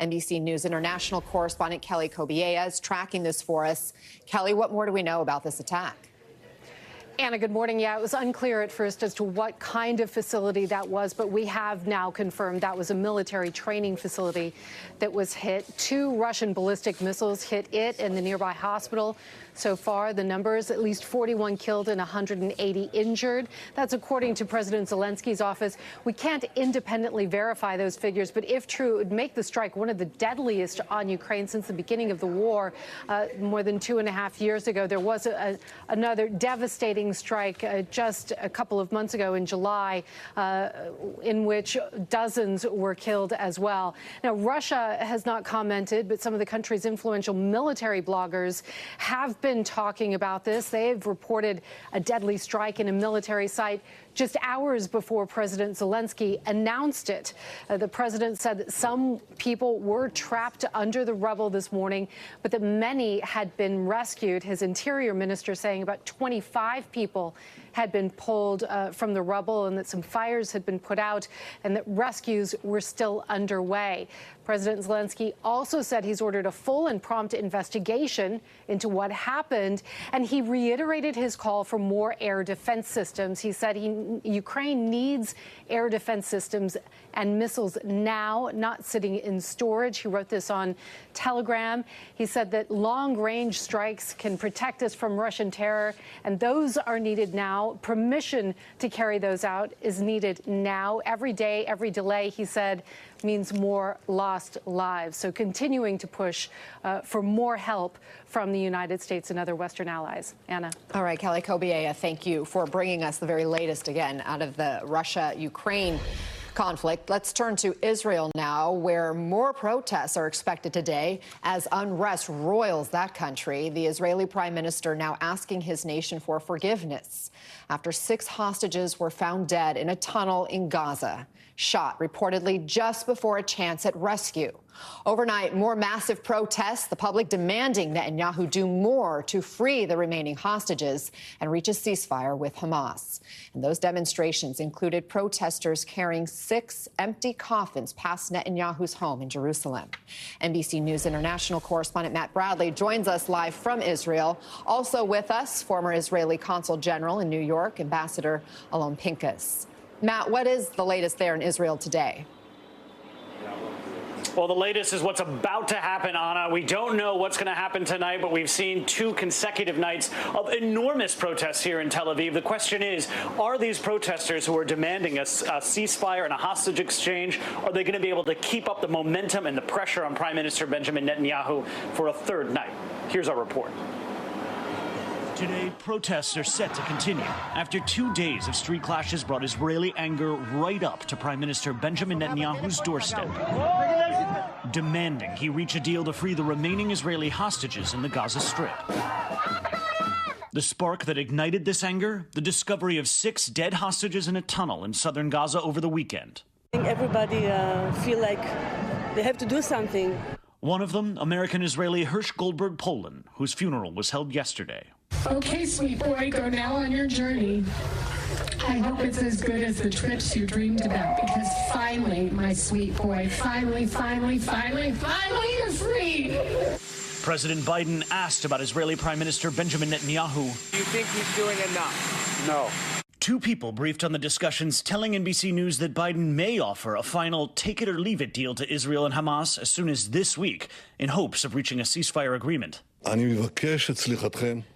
NBC News international correspondent Kelly Kobiea is tracking this for us. Kelly, what more do we know about this attack? Anna, good morning. Yeah, it was unclear at first as to what kind of facility that was, but we have now confirmed that was a military training facility that was hit. 2 Russian ballistic missiles hit it and the nearby hospital. So far, the numbers, at least 41 killed and 180 injured. That's according to President Zelensky's office. We can't independently verify those figures, but if true, it would make the strike one of the deadliest on Ukraine since the beginning of the war. More than 2.5 years ago, there was another devastating strike just a couple of months ago in July, in which dozens were killed as well. Now, Russia has not commented, but some of the country's influential military bloggers have been talking about this. They've reported a deadly strike in a military site just hours before President Zelensky announced it. The president said that some people were trapped under the rubble this morning, but that many had been rescued. His interior minister saying about 25 people had been pulled from the rubble and that some fires had been put out and that rescues were still underway. President Zelensky also said he's ordered a full and prompt investigation into what happened, and he reiterated his call for more air defense systems. He said Ukraine needs air defense systems and missiles now, not sitting in storage. He wrote this on Telegram. He said that long-range strikes can protect us from Russian terror, and those are needed now. Permission to carry those out is needed now. Every day, every delay, he said, means more lost lives. So continuing to push for more help from the United States and other Western allies. Anna. All right, Kelly Kobiea, thank you for bringing us the very latest, again, out of the Russia-Ukraine conflict. Let's turn to Israel now, where more protests are expected today as unrest roils that country. The Israeli prime minister now asking his nation for forgiveness after 6 hostages were found dead in a tunnel in Gaza, shot reportedly just before a chance at rescue. Overnight, more massive protests, the public demanding Netanyahu do more to free the remaining hostages and reach a ceasefire with Hamas. And those demonstrations included protesters carrying 6 empty coffins past Netanyahu's home in Jerusalem. NBC News international correspondent Matt Bradley joins us live from Israel. Also with us, former Israeli Consul General in New York, Ambassador Alon Pincus. Matt, what is the latest there in Israel today? Well, the latest is what's about to happen, Anna. We don't know what's going to happen tonight, but we've seen 2 consecutive nights of enormous protests here in Tel Aviv. The question is, are these protesters who are demanding a ceasefire and a hostage exchange, are they going to be able to keep up the momentum and the pressure on Prime Minister Benjamin Netanyahu for a 3rd night? Here's our report. Today, protests are set to continue after 2 days of street clashes brought Israeli anger right up to Prime Minister Benjamin Netanyahu's doorstep, demanding he reach a deal to free the remaining Israeli hostages in the Gaza Strip. The spark that ignited this anger, the discovery of 6 dead hostages in a tunnel in southern Gaza over the weekend. I think everybody feel like they have to do something. One of them, American-Israeli Hirsch Goldberg Poland, whose funeral was held yesterday. Okay, sweet boy, go now on your journey. I hope it's as good as the trips you dreamed about, because finally, my sweet boy, finally, you're free. President Biden asked about Israeli Prime Minister Benjamin Netanyahu. Do you think he's doing enough? No. 2 people briefed on the discussions, telling NBC News that Biden may offer a final take-it-or-leave-it deal to Israel and Hamas as soon as this week, in hopes of reaching a ceasefire agreement.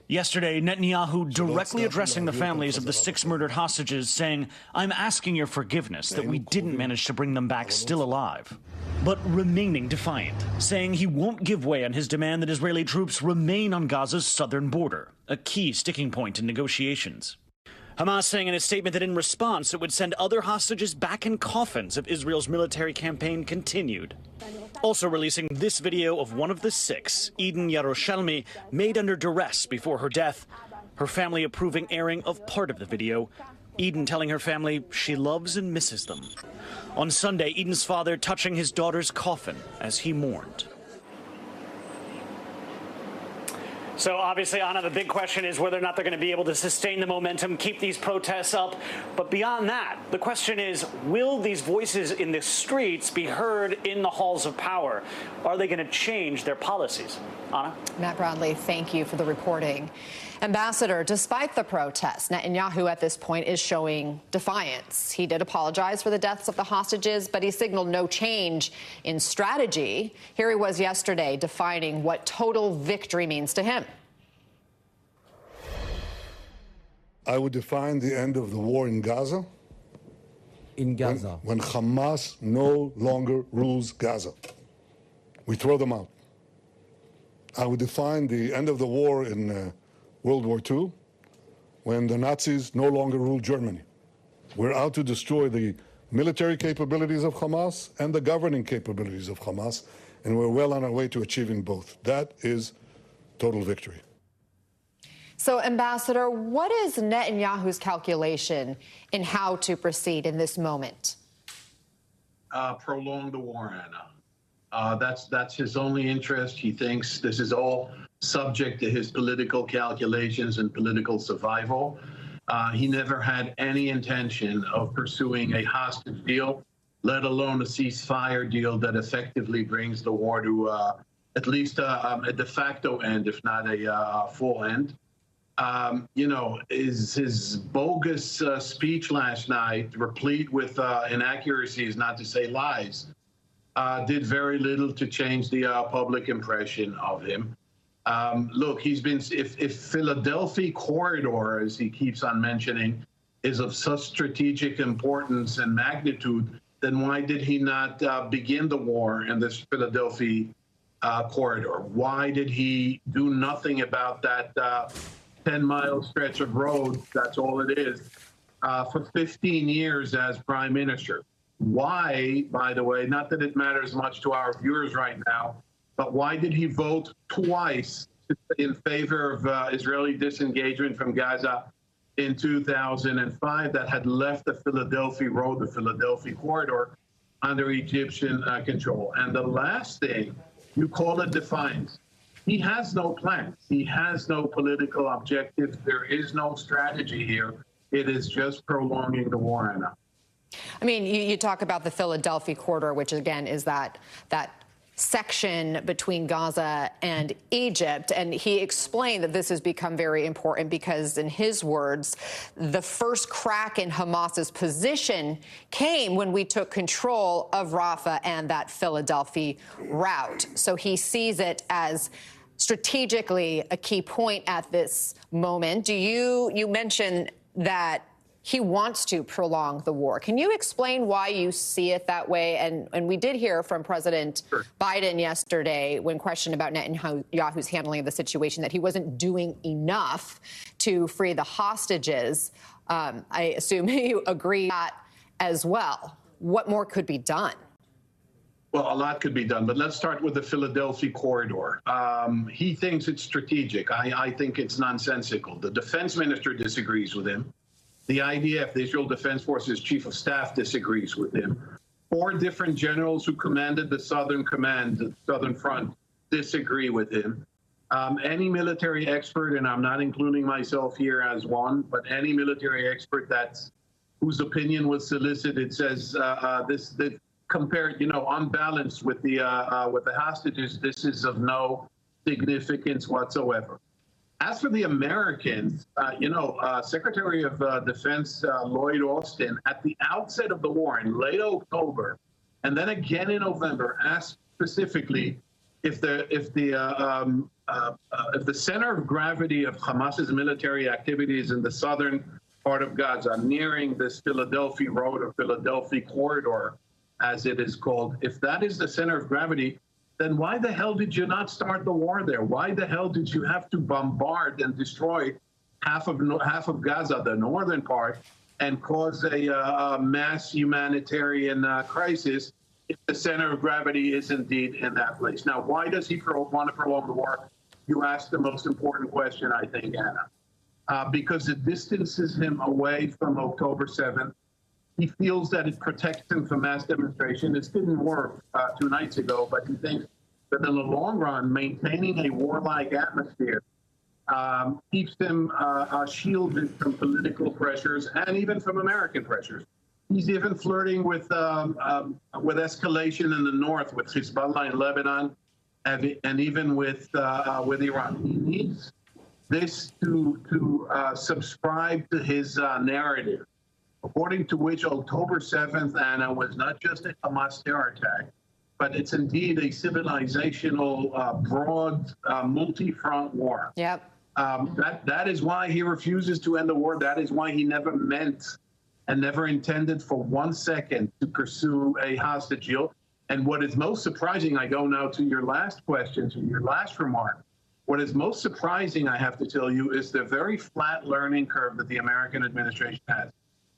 Yesterday, Netanyahu directly addressing the families of the 6 murdered hostages, saying, "I'm asking your forgiveness that we didn't manage to bring them back still alive," but remaining defiant, saying he won't give way on his demand that Israeli troops remain on Gaza's southern border, a key sticking point in negotiations. Hamas saying in a statement that in response it would send other hostages back in coffins if Israel's military campaign continued. Also releasing this video of one of the 6, Eden Yerushalmi, made under duress before her death. Her family approving airing of part of the video. Eden telling her family she loves and misses them. On Sunday, Eden's father touching his daughter's coffin as he mourned. So obviously, Anna, the big question is whether or not they're going to be able to sustain the momentum, keep these protests up. But beyond that, the question is, will these voices in the streets be heard in the halls of power? Are they going to change their policies? Anna? Matt Brownlee, thank you for the reporting. Ambassador, despite the protests, Netanyahu at this point is showing defiance. He did apologize for the deaths of the hostages, but he signaled no change in strategy. Here he was yesterday defining what total victory means to him. I would define the end of the war in Gaza. In Gaza. When Hamas no longer rules Gaza. We throw them out. I would define the end of the war in World War II, when the Nazis no longer ruled Germany. We're out to destroy the military capabilities of Hamas and the governing capabilities of Hamas, and we're well on our way to achieving both. That is total victory. So, Ambassador, what is Netanyahu's calculation in how to proceed in this moment? Prolong the war, Anna. That's his only interest. He thinks this is all subject to his political calculations and political survival. He never had any intention of pursuing a hostage deal, let alone a ceasefire deal that effectively brings the war to at least a de facto end, if not a full end. His bogus speech last night, replete with inaccuracies, not to say lies, did very little to change the public impression of him. Look, he's been, if Philadelphia corridor, as he keeps on mentioning, is of such strategic importance and magnitude, then why did he not begin the war in this Philadelphia corridor? Why did he do nothing about that 10-mile stretch of road, that's all it is, for 15 years as prime minister? Why, by the way, not that it matters much to our viewers right now, but why did he vote twice in favor of Israeli disengagement from Gaza in 2005 that had left the Philadelphia road, the Philadelphia corridor, under Egyptian control? And the last thing, you call it defiance. He has no plan. He has no political objective. There is no strategy here. It is just prolonging the war, Anna. I mean, you talk about the Philadelphia corridor, which again is that section between Gaza and Egypt. And he explained that this has become very important because, in his words, the first crack in Hamas's position came when we took control of Rafah and that Philadelphia route. So he sees it as strategically a key point at this moment. You mentioned that he wants to prolong the war. Can you explain why you see it that way? And we did hear from President Biden yesterday, when questioned about Netanyahu's handling of the situation, that he wasn't doing enough to free the hostages. I assume you agree with that as well. What more could be done? Well, a lot could be done, but let's start with the Philadelphia corridor. He thinks it's strategic. I think it's nonsensical. The defense minister disagrees with him. The IDF, the Israel Defense Forces Chief of Staff, disagrees with him. 4 different generals who commanded the Southern Command, the Southern Front, disagree with him. Any military expert, and I'm not including myself here as one, but any military expert whose opinion was solicited says this compared, on balance with the hostages, this is of no significance whatsoever. As for the Americans, Secretary of Defense Lloyd Austin, at the outset of the war in late October, and then again in November, asked specifically if the center of gravity of Hamas's military activities in the southern part of Gaza, nearing this Philadelphia road or Philadelphia corridor, as it is called, if that is the center of gravity, then why the hell did you not start the war there? Why the hell did you have to bombard and destroy half of Gaza, the northern part, and cause a mass humanitarian crisis if the center of gravity is indeed in that place? Now, why does he want to prolong the war? You asked the most important question, I think, Anna. Because it distances him away from October 7th. He feels that it protects him from mass demonstration. This didn't work 2 nights ago, but he thinks that in the long run, maintaining a warlike atmosphere keeps him shielded from political pressures and even from American pressures. He's even flirting with escalation in the north, with Hezbollah in Lebanon, and even with Iran. He needs this to subscribe to his narrative, according to which October 7th, Anna, was not just a Hamas terror attack, but it's indeed a civilizational, broad, multi-front war. Yep. That is why he refuses to end the war. That is why he never meant and never intended for 1 second to pursue a hostage deal. And what is most surprising, I go now to your last question, to your last remark. What is most surprising, I have to tell you, is the very flat learning curve that the American administration has.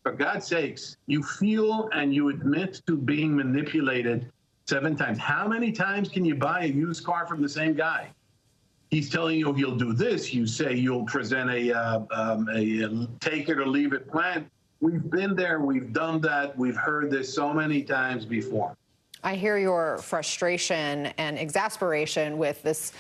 For God's sakes, you feel and you admit to being manipulated 7 times. How many times can you buy a used car from the same guy? He's telling you he'll do this. You say you'll present a take it or leave it plan. We've been there. We've done that. We've heard this so many times before. I hear your frustration and exasperation with this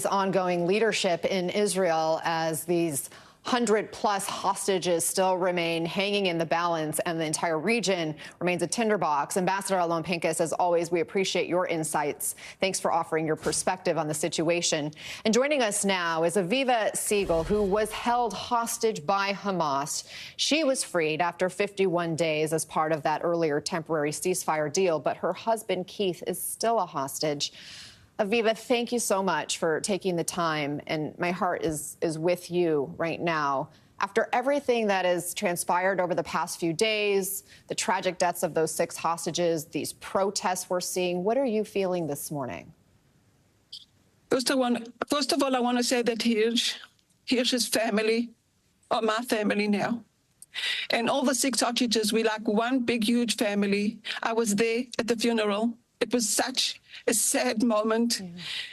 ongoing leadership in Israel as these 100+ hostages still remain hanging in the balance and the entire region remains a tinderbox. Ambassador Alon Pincus, as always, we appreciate your insights. Thanks for offering your perspective on the situation. And joining us now is Aviva Siegel, who was held hostage by Hamas. She was freed after 51 days as part of that earlier temporary ceasefire deal, but her husband, Keith, is still a hostage. Aviva, thank you so much for taking the time, and my heart is with you right now. After everything that has transpired over the past few days, the tragic deaths of those 6 hostages, these protests we're seeing, what are you feeling this morning? First of all, I want to say that Hirsch's family are my family now. And all the 6 hostages, we're like one big, huge family. I was there at the funeral. It was such a sad moment,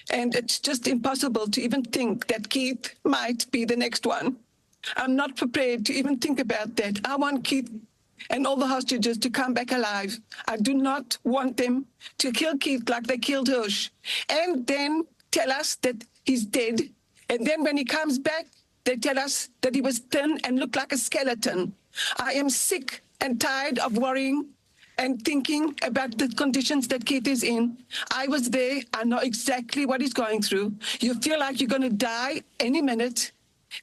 and it's just impossible to even think that Keith might be the next one. I'm not prepared to even think about that. I want Keith and all the hostages to come back alive. I do not want them to kill Keith like they killed Hirsch, and then tell us that he's dead. And then when he comes back, they tell us that he was thin and looked like a skeleton. I am sick and tired of worrying and thinking about the conditions that Keith is in. I was there. I know exactly what he's going through. You feel like you're going to die any minute.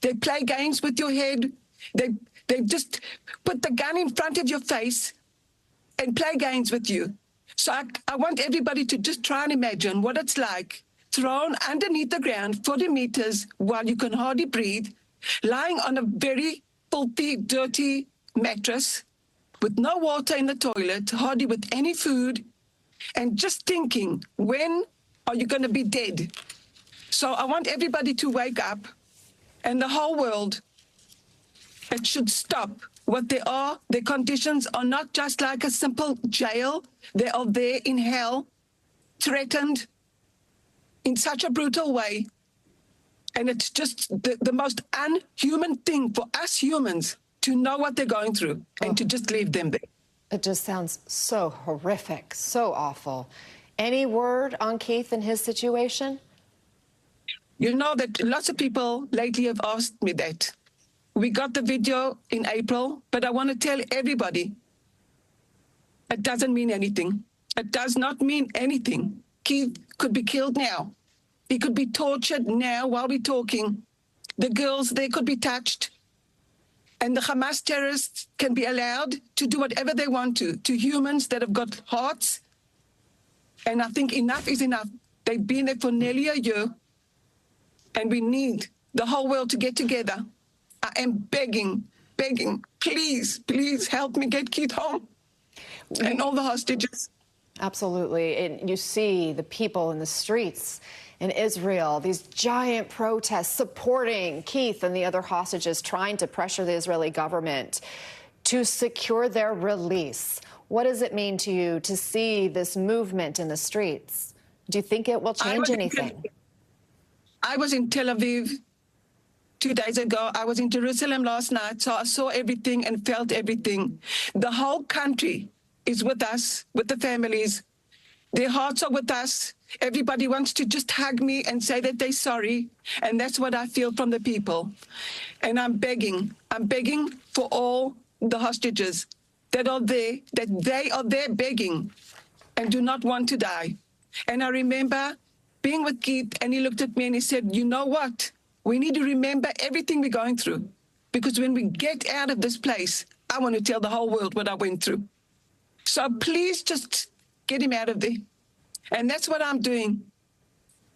They play games with your head. They just put the gun in front of your face and play games with you. So I want everybody to just try and imagine what it's like, thrown underneath the ground 40 meters while you can hardly breathe, lying on a very filthy, dirty mattress, with no water in the toilet, hardly with any food, and just thinking, when are you going to be dead? So I want everybody to wake up, and the whole world, it should stop. What they are, their conditions are not just like a simple jail. They are there in hell, threatened in such a brutal way. And it's just the most unhuman thing for us humans to know what they're going through and to just leave them there. It just sounds so horrific, so awful. Any word on Keith and his situation? You know that lots of people lately have asked me that. We got the video in April, but I want to tell everybody, it doesn't mean anything. It does not mean anything. Keith could be killed now. He could be tortured now while we're talking. The girls, they could be touched. And the Hamas terrorists can be allowed to do whatever they want to humans that have got hearts. And I think enough is enough. They've been there for nearly a year. And we need the whole world to get together. I am begging, please, please help me get Keith home and all the hostages. Absolutely. And you see the people in the streets in Israel, these giant protests supporting Keith and the other hostages, trying to pressure the Israeli government to secure their release. What does it mean to you to see this movement in the streets? Do you think it will change anything? I was in Tel Aviv 2 days ago. I was in Jerusalem last night, so I saw everything and felt everything. The whole country is with us, with the families. Their hearts are with us. Everybody wants to just hug me and say that they're sorry. And that's what I feel from the people. And I'm begging for all the hostages that are there, that they are there begging and do not want to die. And I remember being with Keith, and he looked at me and he said, you know what? We need to remember everything we're going through. Because when we get out of this place, I want to tell the whole world what I went through. So please just get him out of there. And that's what I'm doing.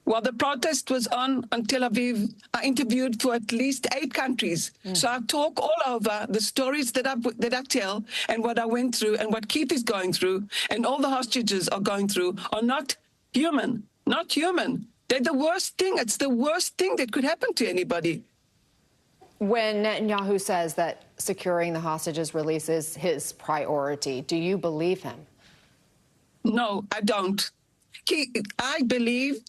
While the protest was on Tel Aviv, I interviewed for at least 8 countries. So I talk all over the stories that I tell and what I went through and what Keith is going through and all the hostages are going through are not human, not human. They're the worst thing. It's the worst thing that could happen to anybody. When Netanyahu says that securing the hostages' release is his priority, do you believe him? No, I don't. I believe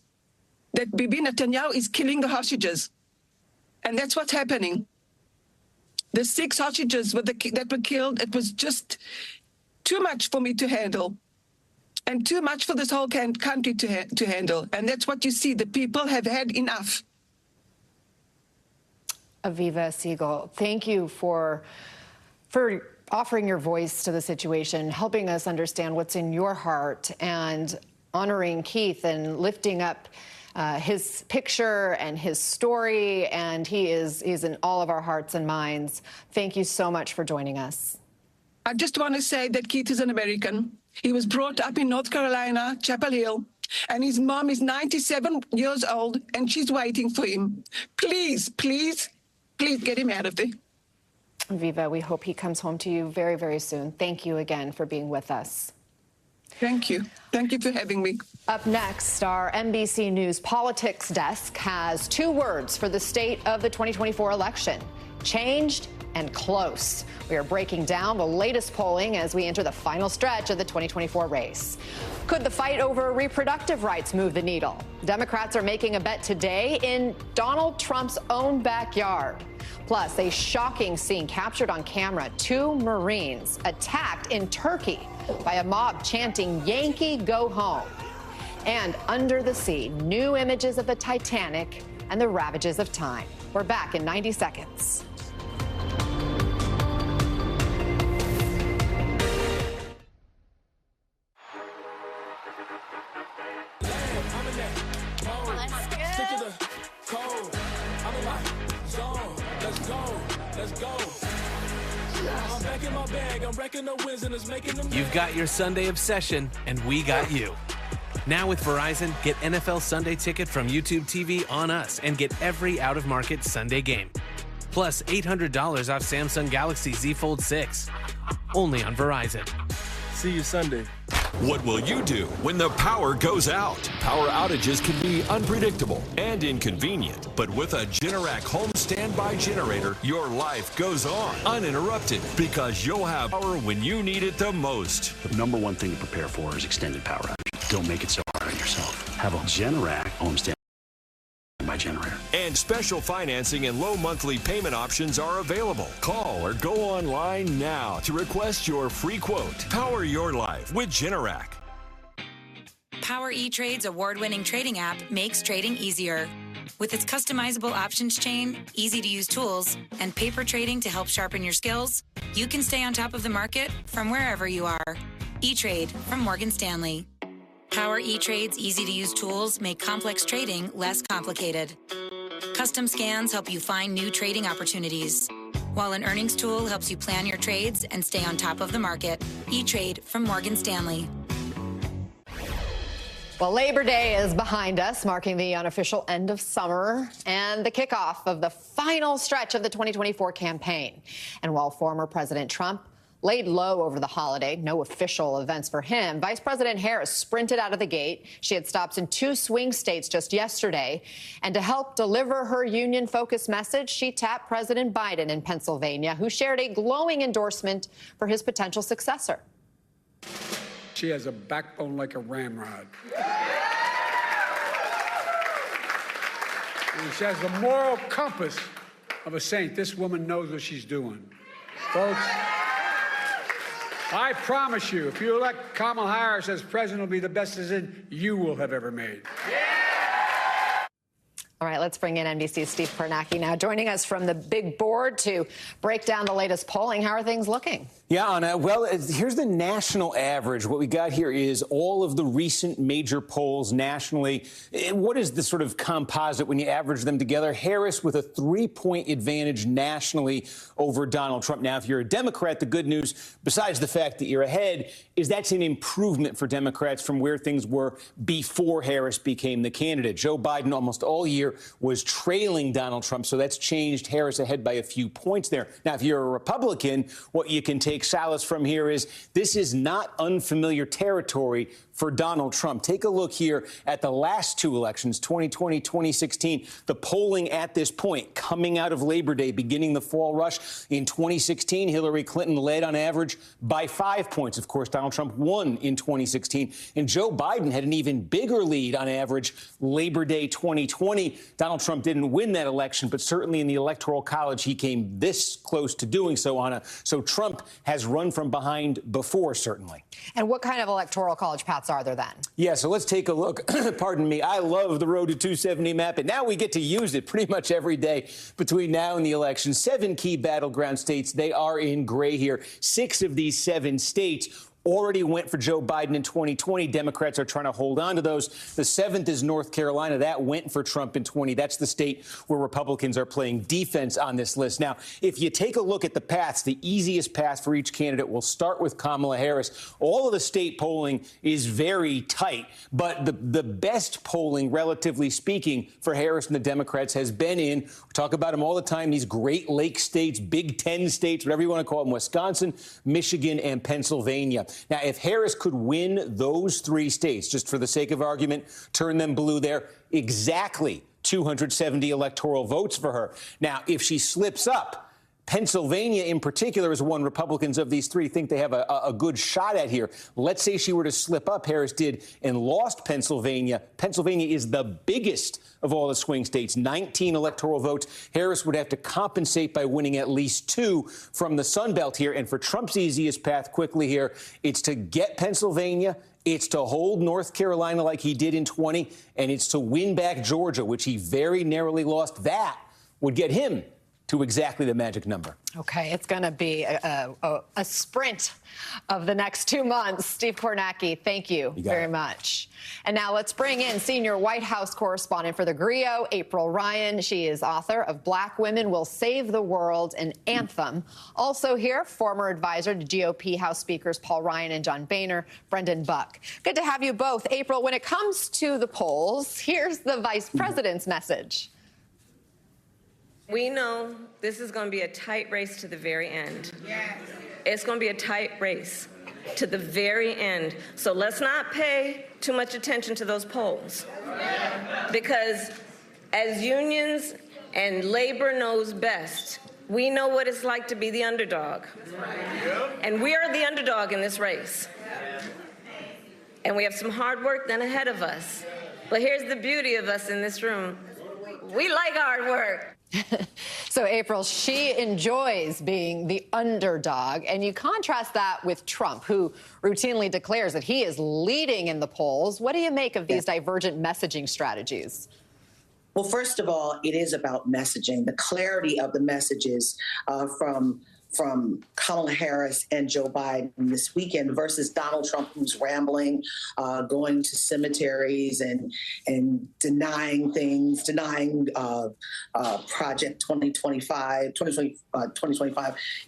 that Bibi Netanyahu is killing the hostages. And that's what's happening. The 6 hostages that were killed, it was just too much for me to handle. And too much for this whole country to handle. And that's what you see. The people have had enough. Aviva Siegel, thank you for offering your voice to the situation, helping us understand what's in your heart, and honoring Keith and lifting up his picture and his story. And he's in all of our hearts and minds. Thank you so much for joining us. I just want to say that Keith is an American. He was brought up in North Carolina, Chapel Hill, and his mom is 97 years old, and she's waiting for him. Please, please, please get him out of there. Viva, we hope he comes home to you very, very soon. Thank you again for being with us. Thank you. Thank you for having me. Up next, our NBC News politics desk has 2 words for the state of the 2024 election: changed and close. We are breaking down the latest polling as we enter the final stretch of the 2024 race. Could the fight over reproductive rights move the needle? Democrats are making a bet today in Donald Trump's own backyard. Plus, a shocking scene captured on camera: 2 Marines attacked in Turkey by a mob chanting "Yankee, go home." And under the sea, new images of the Titanic and the ravages of time. We're back in 90 seconds. You've got your Sunday obsession, and we got you. Now with Verizon, get NFL Sunday Ticket from YouTube TV on us and get every out-of-market Sunday game. Plus $800 off Samsung Galaxy Z Fold 6. Only on Verizon. See you Sunday. What will you do when the power goes out? Power outages can be unpredictable and inconvenient, but with a Generac home standby generator, your life goes on uninterrupted because you'll have power when you need it the most. The #1 thing to prepare for is extended power outage. Don't make it so hard on yourself. Have a Generac home standby generator. And special financing and low monthly payment options are available. Call or go online now to request your free quote. Power your life with Generac. Power E-Trade's award-winning trading app makes trading easier. With its customizable options chain, easy-to-use tools, and paper trading to help sharpen your skills, you can stay on top of the market from wherever you are. E-Trade from Morgan Stanley. Power E-Trade's easy-to-use tools make complex trading less complicated. Custom scans help you find new trading opportunities, while an earnings tool helps you plan your trades and stay on top of the market. E-Trade from Morgan Stanley. Well, Labor Day is behind us, marking the unofficial end of summer and the kickoff of the final stretch of the 2024 campaign. And while former President Trump laid low over the holiday, no official events for him, Vice President Harris sprinted out of the gate. She had stops in 2 swing states just yesterday. And to help deliver her union-focused message, she tapped President Biden in Pennsylvania, who shared a glowing endorsement for his potential successor. She has a backbone like a ramrod. And she has the moral compass of a saint. This woman knows what she's doing. Folks, I promise you, if you elect Kamala Harris as president, it'll be the best decision you will have ever made. All right, let's bring in NBC's Steve Kornacki now, joining us from the big board to break down the latest polling. How are things looking? Yeah, Anna, well, here's the national average. What we got here is all of the recent major polls nationally. What is the sort of composite when you average them together? Harris with a 3-point advantage nationally over Donald Trump. Now, if you're a Democrat, the good news, besides the fact that you're ahead, is that's an improvement for Democrats from where things were before Harris became the candidate. Joe Biden almost all year was trailing Donald Trump, so that's changed Harris ahead by a few points there. Now, if you're a Republican, what you can take solace from here is this is not unfamiliar territory for Donald Trump. Take a look here at the last two elections, 2020, 2016. The polling at this point, coming out of Labor Day, beginning the fall rush. In 2016, Hillary Clinton led on average by 5 points. Of course, Donald Trump won in 2016. And Joe Biden had an even bigger lead on average Labor Day 2020. Donald Trump didn't win that election, but certainly in the Electoral College, he came this close to doing so, Anna. So Trump has run from behind before, certainly. And what kind of Electoral College paths are there then? Yeah, so let's take a look. Pardon me. I love the Road to 270 map, and now we get to use it pretty much every day between now and the election. 7 key battleground states. They are in gray here. 6 of these 7 states already went for Joe Biden in 2020. Democrats are trying to hold on to those. The 7th is North Carolina. That went for Trump in 20. That's the state where Republicans are playing defense on this list. Now, if you take a look at the paths, the easiest path for each candidate will start with Kamala Harris. All of the state polling is very tight, but the best polling, relatively speaking, for Harris and the Democrats has been in, we talk about them all the time, these Great Lakes states, Big Ten states, whatever you want to call them, Wisconsin, Michigan, and Pennsylvania. Now, if Harris could win those 3 states, just for the sake of argument, turn them blue there, exactly 270 electoral votes for her. Now, if she slips up, Pennsylvania in particular is one Republicans of these 3 think they have a good shot at here. Let's say she were to slip up, Harris did, and lost Pennsylvania. Pennsylvania is the biggest of all the swing states, 19 electoral votes. Harris would have to compensate by winning at least 2 from the Sun Belt here. And for Trump's easiest path quickly here, it's to get Pennsylvania, it's to hold North Carolina like he did in 20, and it's to win back Georgia, which he very narrowly lost. That would get him to exactly the magic number. Okay, it's going to be a sprint of the next 2 months. Steve Kornacki, thank you very much. And now let's bring in senior White House correspondent for The Griot, April Ryan. She is author of Black Women Will Save the World, an Anthem. Also here, former advisor to GOP House Speakers Paul Ryan and John Boehner, Brendan Buck. Good to have you both. April, when it comes to the polls, here's the vice president's message. We know this is going to be a tight race to the very end. Yes. It's going to be a tight race to the very end. So let's not pay too much attention to those polls. Because as unions and labor knows best, we know what it's like to be the underdog. And we are the underdog in this race. And we have some hard work then ahead of us. But here's the beauty of us in this room. We like hard work. So, April, she enjoys being the underdog, and you contrast that with Trump, who routinely declares that he is leading in the polls. What do you make of these divergent messaging strategies? Well, first of all, it is about messaging, the clarity of the messages from Kamala Harris and Joe Biden this weekend versus Donald Trump, who's rambling, going to cemeteries and denying things, denying Project 2025.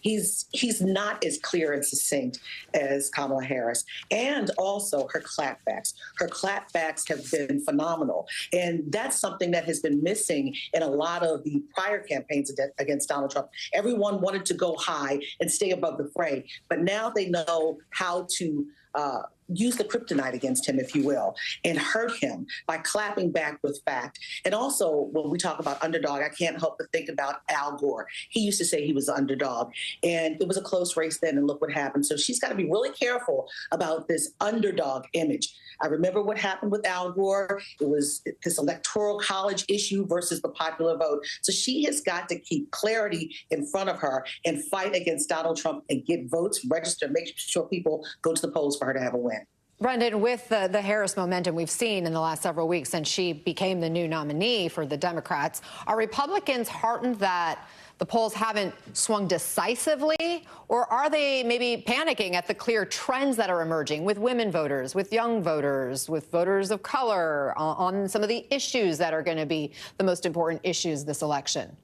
He's not as clear and succinct as Kamala Harris. And also her clapbacks. Her clapbacks have been phenomenal. And that's something that has been missing in a lot of the prior campaigns against Donald Trump. Everyone wanted to go high and stay above the fray. But now they know how to use the kryptonite against him, if you will, and hurt him by clapping back with fact. And also, when we talk about underdog, I can't help but think about Al Gore. He used to say he was the underdog, and it was a close race then, and look what happened. So she's got to be really careful about this underdog image. I remember what happened with Al Gore. It was this electoral college issue versus the popular vote. So she has got to keep clarity in front of her and fight against Donald Trump and get votes, register, make sure people go to the polls for her to have a win. Brendan, with the Harris momentum we've seen in the last several weeks since she became the new nominee for the Democrats, are Republicans heartened that the polls haven't swung decisively, or are they maybe panicking at the clear trends that are emerging with women voters, with young voters, with voters of color on some of the issues that are going to be the most important issues this election?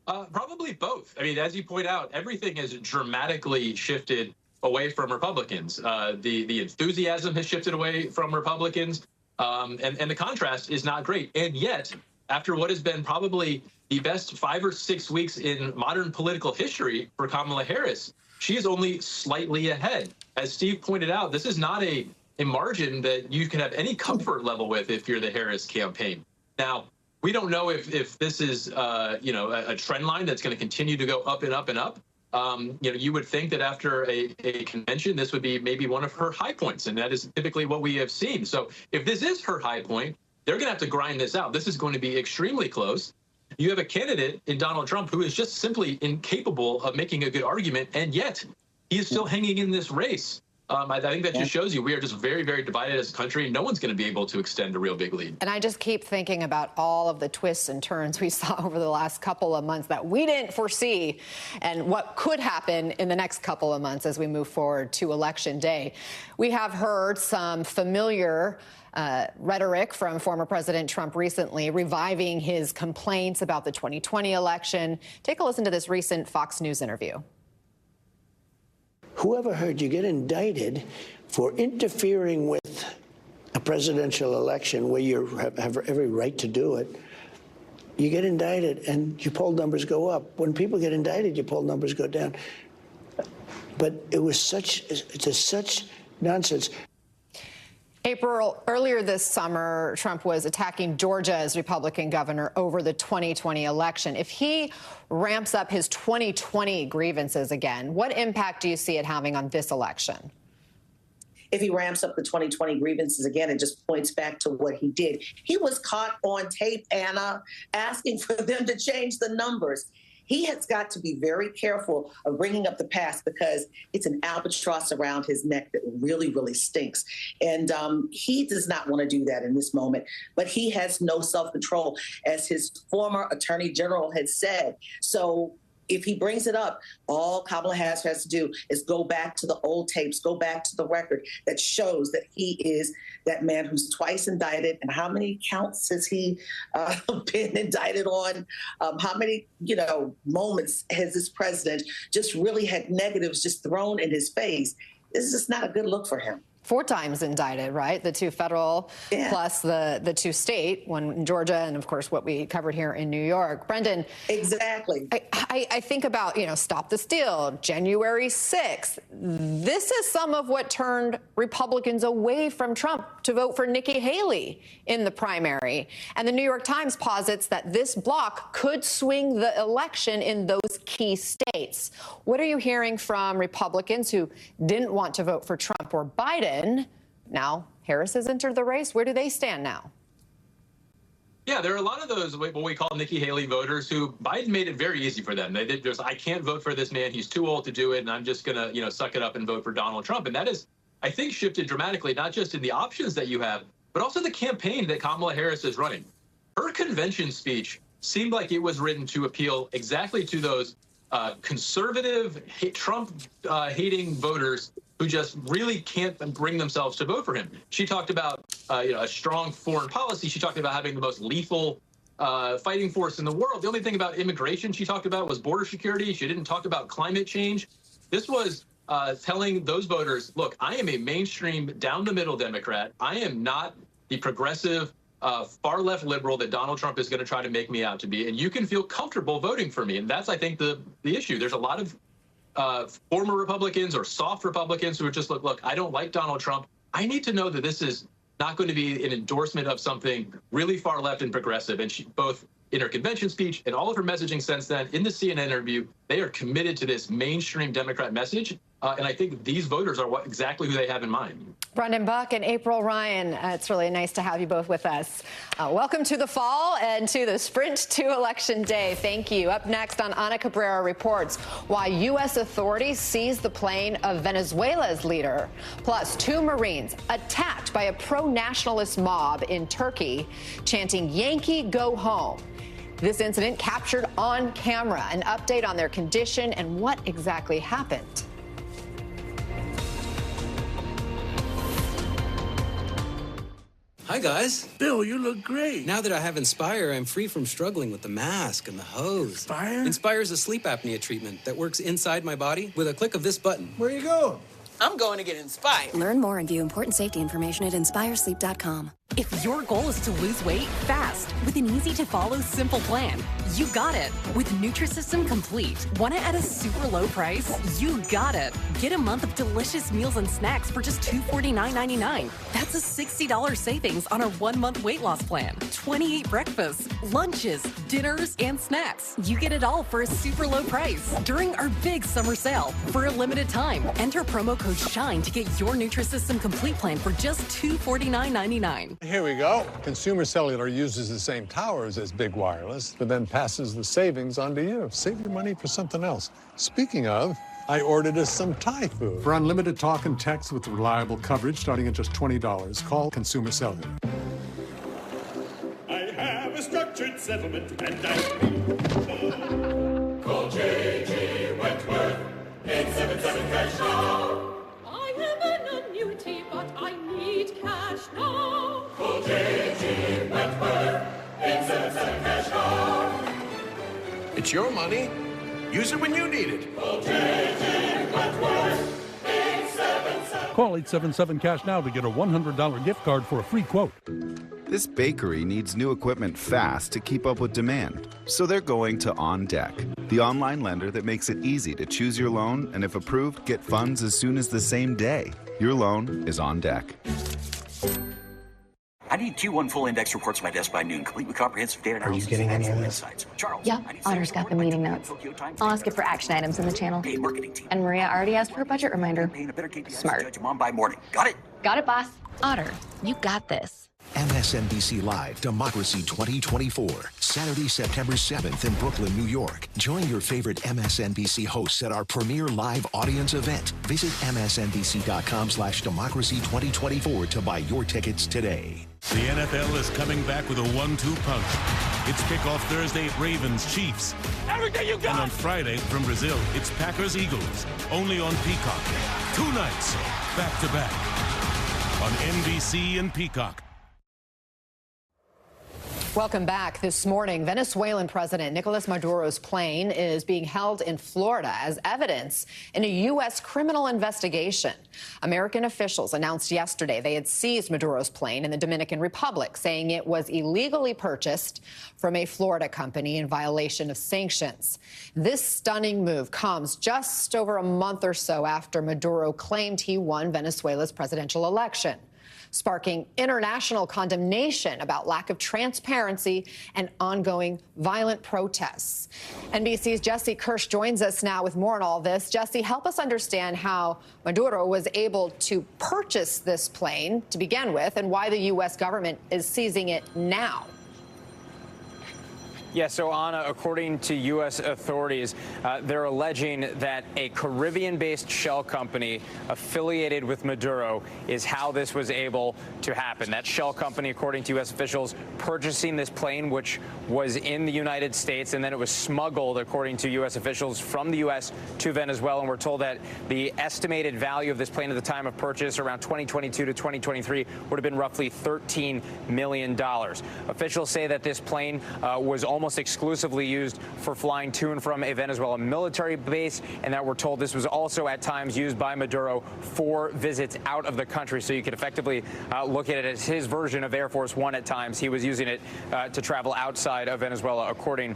Probably both. I mean, as you point out, everything has dramatically shifted away from Republicans. The enthusiasm has shifted away from Republicans, and the contrast is not great. And yet, after what has been probably the best 5 or 6 weeks in modern political history for Kamala Harris, she is only slightly ahead. As Steve pointed out, this is not a margin that you can have any comfort level with if you're the Harris campaign. Now, we don't know if this is a trend line that's going to continue to go up and up and up. You would think that after a convention, this would be maybe one of her high points, and that is typically what we have seen. So if this is her high point, they're going to have to grind this out. This is going to be extremely close. You have a candidate in Donald Trump who is just simply incapable of making a good argument, and yet he is still hanging in this race. I think that just shows you we are just very, very divided as a country. No one's going to be able to extend a real big lead. And I just keep thinking about all of the twists and turns we saw over the last couple of months that we didn't foresee, and what could happen in the next couple of months as we move forward to Election Day. We have heard some familiar rhetoric from former President Trump recently, reviving his complaints about the 2020 election. Take a listen to this recent Fox News interview. Whoever heard you get indicted for interfering with a presidential election where you have every right to do it? You get indicted and your poll numbers go up. When people get indicted, your poll numbers go down. But it's such nonsense. April, earlier this summer, Trump was attacking Georgia's Republican governor over the 2020 election. If he ramps up his 2020 grievances again, what impact do you see it having on this election? If he ramps up the 2020 grievances again, it just points back to what he did. He was caught on tape, Anna, asking for them to change the numbers. He has got to be very careful of bringing up the past because it's an albatross around his neck that really, really stinks. And he does not want to do that in this moment, but he has no self-control, as his former attorney general had said. So if he brings it up, all Kamala Harris has to do is go back to the old tapes, go back to the record that shows that he is that man who's twice indicted. And how many counts has he been indicted on? How many, moments has this president just really had negatives just thrown in his face? This is just not a good look for him. 4 times indicted, right? The 2 federal plus the 2 state, one in Georgia, and of course what we covered here in New York. Brendan. Exactly. I think about, Stop the Steal, January 6th. This is some of what turned Republicans away from Trump to vote for Nikki Haley in the primary. And the New York Times posits that this bloc could swing the election in those key states. What are you hearing from Republicans who didn't want to vote for Trump or Biden? Now Harris has entered the race. Where do they stand now? Yeah, there are a lot of those what we call Nikki Haley voters who Biden made it very easy for them. They did just, I can't vote for this man. He's too old to do it. And I'm just going to, suck it up and vote for Donald Trump. And that is, I think, shifted dramatically, not just in the options that you have, but also the campaign that Kamala Harris is running. Her convention speech seemed like it was written to appeal exactly to those conservative, Trump-hating voters who just really can't bring themselves to vote for him. She talked about a strong foreign policy. She talked about having the most lethal fighting force in the world. The only thing about immigration she talked about was border security. She didn't talk about climate change. This was telling those voters, look, I am a mainstream, down-the-middle Democrat. I am not the progressive, far-left liberal that Donald Trump is going to try to make me out to be, and you can feel comfortable voting for me. And that's, I think, the issue. There's a lot of former Republicans or soft Republicans who are just look, I don't like Donald Trump. I need to know that this is not going to be an endorsement of something really far left and progressive. And she, both in her convention speech and all of her messaging since then, in the CNN interview, they are committed to this mainstream Democrat message. And I think these voters are exactly who they have in mind. Brendan Buck and April Ryan, it's really nice to have you both with us. Welcome to the fall and to the sprint to Election Day. Thank you. Up next on Ana Cabrera reports why U.S. authorities seized the plane of Venezuela's leader. Plus, 2 Marines attacked by a pro-nationalist mob in Turkey, chanting "Yankee, go home." This incident captured on camera. An update on their condition and what exactly happened. Hi, guys. Bill, you look great. Now that I have Inspire, I'm free from struggling with the mask and the hose. Inspire? Inspire is a sleep apnea treatment that works inside my body with a click of this button. Where you going? I'm going to get Inspired. Learn more and view important safety information at inspiresleep.com. If your goal is to lose weight fast with an easy-to-follow, simple plan, you got it. With Nutrisystem Complete. Want it at a super low price? You got it. Get a month of delicious meals and snacks for just $249.99. That's a $60 savings on our 1-month weight loss plan. 28 breakfasts, lunches, dinners, and snacks. You get it all for a super low price during our big summer sale. For a limited time, enter promo code SHINE to get your Nutrisystem Complete plan for just $249.99. Here we go. Consumer Cellular uses the same towers as Big Wireless, but then passes the savings on to you. Save your money for something else. Speaking of, I ordered us some Thai food. For unlimited talk and text with reliable coverage starting at just $20, call Consumer Cellular. I have a structured settlement and I call J.G. Wentworth, 877 cash now. I have an annuity, but I need cash now. Call J.G. Wentworth, 877 cash now. It's your money. Use it when you need it. Call J.G. Wentworth, 877. Call 877 cash now to get a $100 gift card for a free quote. This bakery needs new equipment fast to keep up with demand, so they're going to On Deck, the online lender that makes it easy to choose your loan and, if approved, get funds as soon as the same day. Your loan is on deck. I need Q1 full index reports to my desk by noon, complete with comprehensive data analysis. Are you getting any of this? Charles. Yep, Otter's got the meeting notes. I'll ask it for action items in the channel. And Maria already asked for a budget reminder. Smart. By morning. Got it? Got it, boss. Otter, you got this. MSNBC Live Democracy 2024, Saturday, September 7th in Brooklyn, New York. Join your favorite MSNBC hosts at our premier live audience event. Visit msnbc.com/democracy2024 to buy your tickets today. The NFL is coming back with a 1-2 punch. It's kickoff Thursday, Ravens, Chiefs. Everything you got! And on Friday, from Brazil, it's Packers, Eagles. Only on Peacock. 2 nights, back to back. On NBC and Peacock. Welcome back. This morning, Venezuelan President Nicolas Maduro's plane is being held in Florida as evidence in a U.S. criminal investigation. American officials announced yesterday they had seized Maduro's plane in the Dominican Republic, saying it was illegally purchased from a Florida company in violation of sanctions. This stunning move comes just over a month or so after Maduro claimed he won Venezuela's presidential election, sparking international condemnation about lack of transparency and ongoing violent protests. NBC's Jesse Kirsch joins us now with more on all this. Jesse, help us understand how Maduro was able to purchase this plane to begin with and why the U.S. government is seizing it now. Yeah, so Anna, according to U.S. authorities, they're alleging that a Caribbean-based shell company affiliated with Maduro is how this was able to happen. That shell company, according to U.S. officials, purchasing this plane, which was in the United States, and then it was smuggled, according to U.S. officials, from the U.S. to Venezuela. And we're told that the estimated value of this plane at the time of purchase, around 2022 to 2023, would have been roughly $13 million. Officials say that this plane was almost exclusively used for flying to and from a Venezuelan military base, and that we're told this was also at times used by Maduro for visits out of the country. So you could effectively look at it as his version of Air Force One at times. He was using it to travel outside of Venezuela, according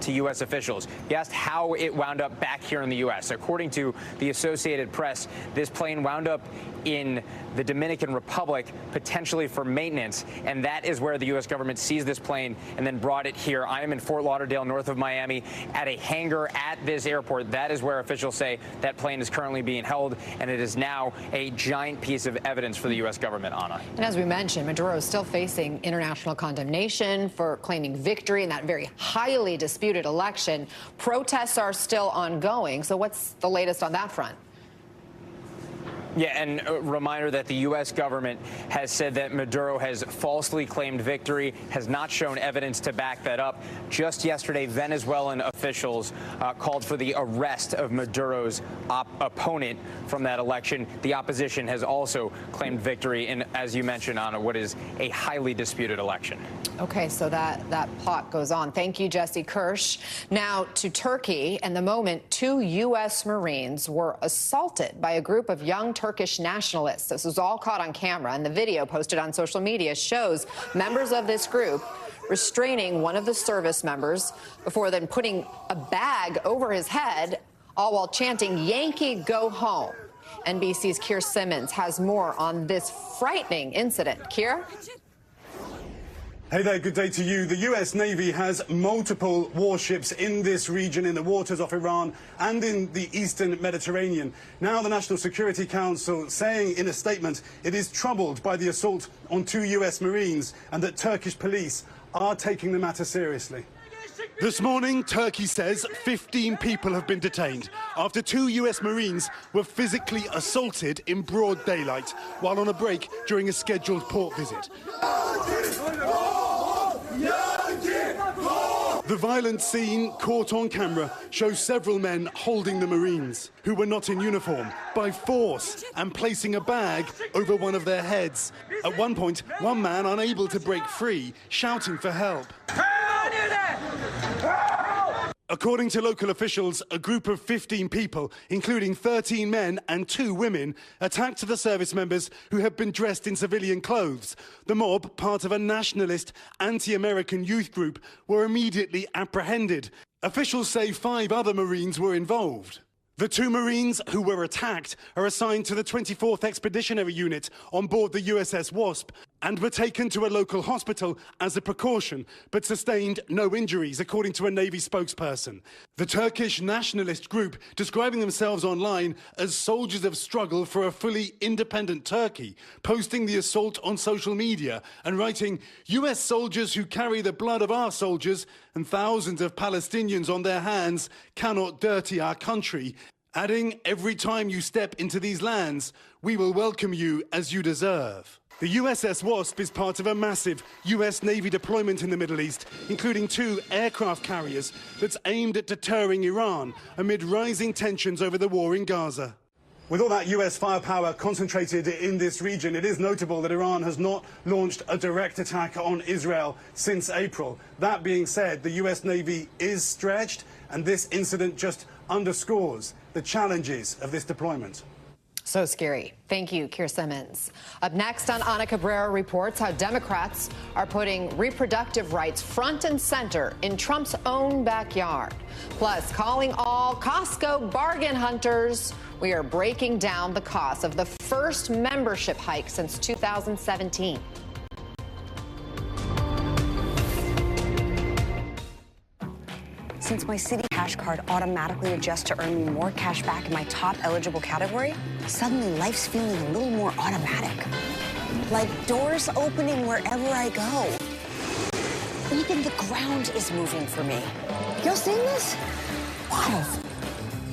to U.S. officials. He asked how it wound up back here in the U.S. According to the Associated Press, this plane wound up in the Dominican Republic, potentially for maintenance, and that is where the U.S. government seized this plane and then brought it here. I am in Fort Lauderdale, north of Miami, at a hangar at this airport. That is where officials say that plane is currently being held, and it is now a giant piece of evidence for the U.S. government, Anna. And as we mentioned, Maduro is still facing international condemnation for claiming victory in that very highly disputed election. Protests are still ongoing. So what's the latest on that front? Yeah, and a reminder that the U.S. government has said that Maduro has falsely claimed victory, has not shown evidence to back that up. Just yesterday, Venezuelan officials called for the arrest of Maduro's opponent from that election. The opposition has also claimed victory in, as you mentioned, Anna, what is a highly disputed election. Okay, so that plot goes on. Thank you, Jesse Kirsch. Now to Turkey, and the moment 2 U.S. Marines were assaulted by a group of young Turkish nationalists. This was all caught on camera, and the video posted on social media shows members of this group restraining one of the service members before then putting a bag over his head, all while chanting, "Yankee, go home." NBC's Keir Simmons has more on this frightening incident. Keir? Hey there, good day to you. The US Navy has multiple warships in this region, in the waters of Iran and in the eastern Mediterranean. Now the National Security Council saying in a statement it is troubled by the assault on 2 US Marines and that Turkish police are taking the matter seriously. This morning, Turkey says 15 people have been detained after 2 US Marines were physically assaulted in broad daylight while on a break during a scheduled port visit. The violent scene caught on camera shows several men holding the Marines, who were not in uniform, by force and placing a bag over one of their heads. At one point, one man, unable to break free, shouting for help. According to local officials, a group of 15 people, including 13 men and 2 women, attacked the service members who had been dressed in civilian clothes. The mob, part of a nationalist, anti-American youth group, were immediately apprehended. Officials say 5 other Marines were involved. The 2 Marines who were attacked are assigned to the 24th Expeditionary Unit on board the USS Wasp and were taken to a local hospital as a precaution, but sustained no injuries, according to a Navy spokesperson. The Turkish nationalist group, describing themselves online as soldiers of struggle for a fully independent Turkey, posting the assault on social media and writing, "US soldiers who carry the blood of our soldiers and thousands of Palestinians on their hands cannot dirty our country," adding, "Every time you step into these lands, we will welcome you as you deserve." The USS Wasp is part of a massive US Navy deployment in the Middle East, including 2 aircraft carriers that's aimed at deterring Iran amid rising tensions over the war in Gaza. With all that US firepower concentrated in this region, it is notable that Iran has not launched a direct attack on Israel since April. That being said, the US Navy is stretched, and this incident just underscores the challenges of this deployment. So scary. Thank you, Keir Simmons. Up next on Ana Cabrera reports how Democrats are putting reproductive rights front and center in Trump's own backyard. Plus, calling all Costco bargain hunters. We are breaking down the cost of the first membership hike since 2017. Since my Citi Cash card automatically adjusts to earn me more cash back in my top eligible category, suddenly life's feeling a little more automatic. Like doors opening wherever I go. Even the ground is moving for me. Y'all seeing this? Wild.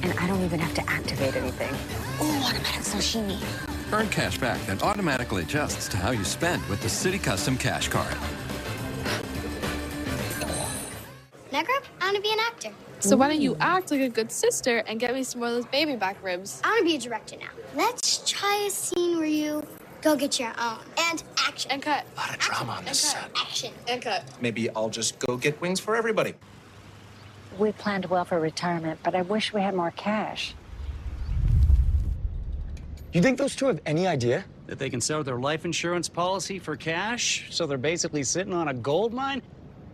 And I don't even have to activate anything. Ooh, automatic sashimi. Earn cash back that automatically adjusts to how you spend with the Citi Custom Cash Card. Negrip, I want to be an actor. So why don't you act like a good sister and get me some more of those baby back ribs? I want to be a director now. Let's try a scene where you go get your own. And action. And cut. A lot of drama on this set. Action. And cut. Maybe I'll just go get wings for everybody. We planned well for retirement, but I wish we had more cash. You think those 2 have any idea? That they can sell their life insurance policy for cash, so they're basically sitting on a gold mine?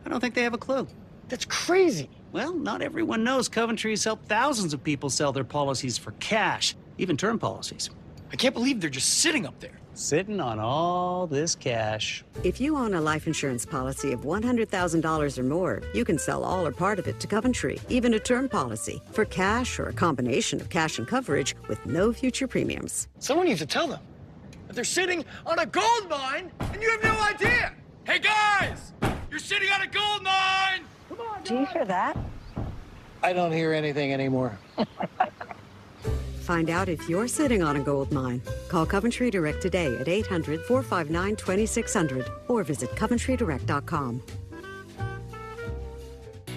I don't think they have a clue. That's crazy. Well, not everyone knows Coventry has helped thousands of people sell their policies for cash, even term policies. I can't believe they're just sitting up there. Sitting on all this cash. If you own a life insurance policy of $100,000 or more, you can sell all or part of it to Coventry, even a term policy, for cash or a combination of cash and coverage with no future premiums. Someone needs to tell them that they're sitting on a gold mine and you have no idea. Hey, guys! You're sitting on a gold mine! Come on, Do you hear that? I don't hear anything anymore. Find out if you're sitting on a gold mine. Call Coventry Direct today at 800-459-2600 or visit coventrydirect.com.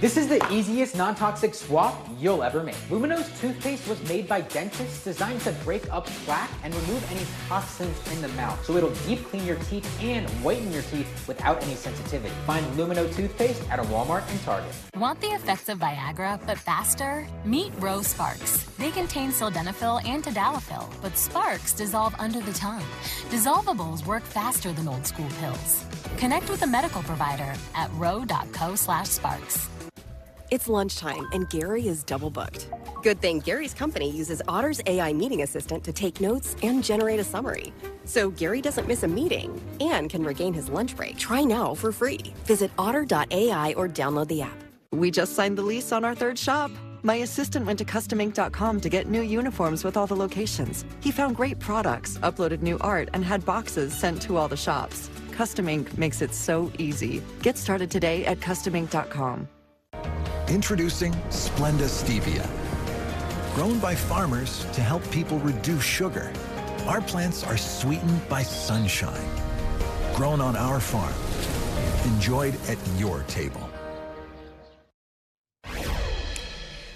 This is the easiest non-toxic swap you'll ever make. Lumino's toothpaste was made by dentists designed to break up plaque and remove any toxins in the mouth. So it'll deep clean your teeth and whiten your teeth without any sensitivity. Find Lumino toothpaste at a Walmart and Target. Want the effects of Viagra, but faster? Meet Rose Sparks. They contain sildenafil and tadalafil, but Sparks dissolve under the tongue. Dissolvables work faster than old school pills. Connect with a medical provider at ro.co/sparks. It's lunchtime, and Gary is double booked. Good thing Gary's company uses Otter's AI meeting assistant to take notes and generate a summary. So Gary doesn't miss a meeting and can regain his lunch break. Try now for free. Visit otter.ai or download the app. We just signed the lease on our third shop. My assistant went to customink.com to get new uniforms with all the locations. He found great products, uploaded new art, and had boxes sent to all the shops. Custom Ink makes it so easy. Get started today at customink.com. Introducing Splenda Stevia. Grown by farmers to help people reduce sugar. Our plants are sweetened by sunshine. Grown on our farm. Enjoyed at your table.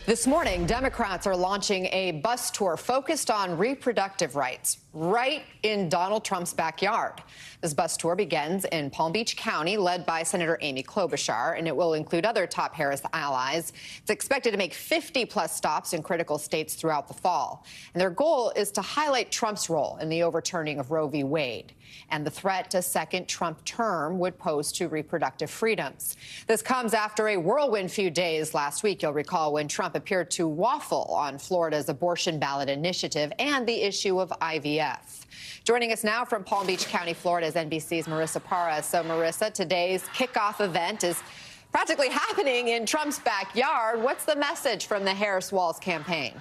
This morning, Democrats are launching a bus tour focused on reproductive rights right in Donald Trump's backyard. This bus tour begins in Palm Beach County, led by Senator Amy Klobuchar, and it will include other top Harris allies. It's expected to make 50-plus stops in critical states throughout the fall. And their goal is to highlight Trump's role in the overturning of Roe v. Wade and the threat a second Trump term would pose to reproductive freedoms. This comes after a whirlwind few days last week, you'll recall, when Trump appeared to waffle on Florida's abortion ballot initiative and the issue of IVF. Joining us now from Palm Beach County, Florida, is NBC's Marissa Parra. So, Marissa, today's kickoff event is practically happening in Trump's backyard. What's the message from the Harris Walz campaign?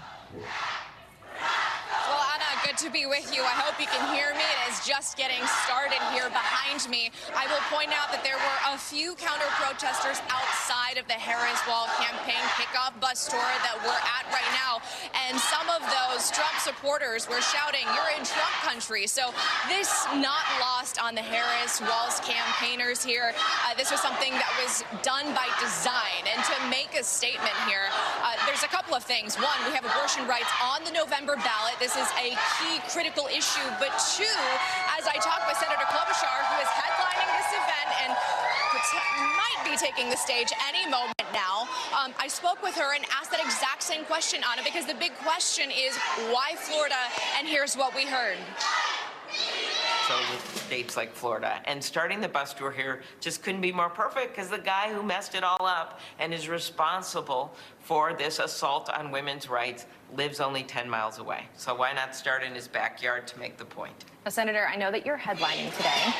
Well, Anna, good to be with you. I hope you can hear me. It is just getting started here behind me. I will point out that there were a few counter-protesters outside of the Harris Walz campaign kickoff bus tour that we're at right now. And some of those Trump supporters were shouting, "You're in Trump country." So this not lost on the Harris Walz campaigners here. This was something that was done by design. And to make a statement here, there's a couple of things. One, we have abortion rights on the November ballot. This is a key critical issue. But two, as I talk with Senator Klobuchar, who is headlining this event and might be taking the stage any moment now, I spoke with her and asked that exact same question, Anna, because the big question is why Florida, and here's what we heard. So with states like Florida, and starting the bus tour here just couldn't be more perfect because the guy who messed it all up and is responsible for this assault on women's rights lives only 10 miles away. So why not start in his backyard to make the point? Now, Senator, I know that you're headlining today.